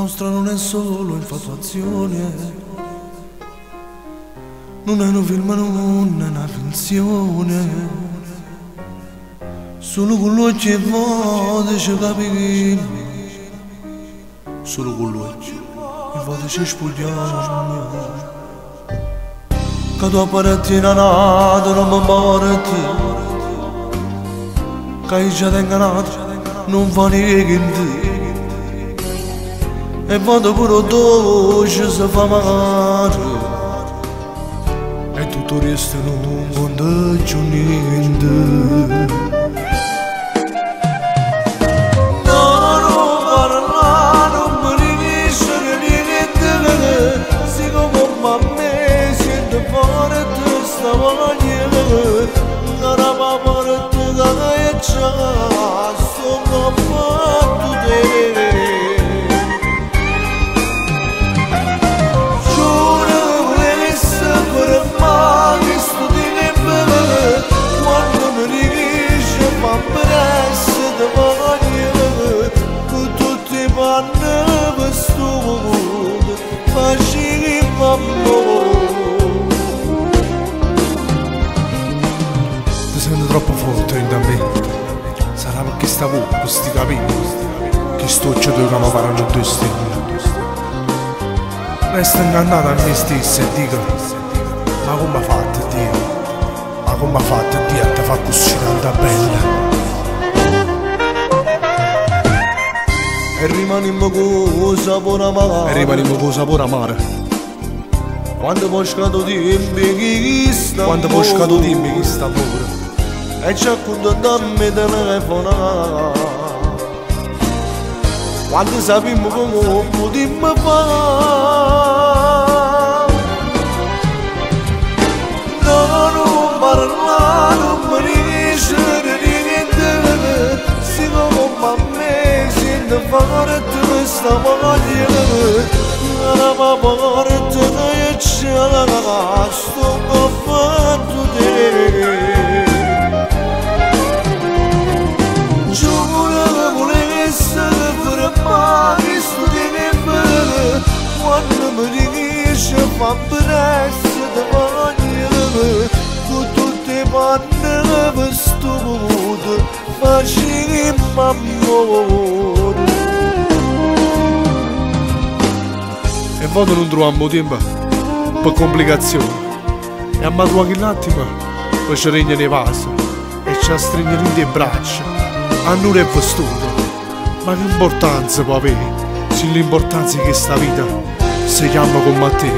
nostra non è solo infatuazione, non è un film, non è una finzione. Solo con lui che vuole ci capire, solo con lui che vuole ci spogliamo. Che tu apparetti in anato non mi porti, che io già tengo nato non fa niente. E vado pure dolce se fa male, e tutto resta non contaggio niente. Ti sento troppo forte in me. Sarà perché stavo con questi capelli che sto ci dove mi faranno due stelle. Resto ingannato a me stesso e dico: ma come ha fatto Dio? Ma come ha fatto Dio a te fa così tanta bella? E rimaniamo con sapore amaro, e rimaniamo con sapore amaro. Quando poi scado dimmi chi sta, quando poi scado dimmi chi sta pure, e c'è accontentato a me telefonare. Quando sappiamo come potremmo fare, non parlare, non mi dice niente. Se come a me sento forte questa voglia, la mia porta che c'è la sto fatto te. Giuro che volessi per mai sto di bene, quando mi dice fa presto da voglia, con tutte le panne per sto mondo facciamo amore. E vado non troviamo tempo per complicazioni, e amato anche l'attimo poi ci regna nei vasi e ci stringono in le braccia a nulla è vestuto. Ma che importanza può avere se l'importanza è che sta vita si chiama come a te?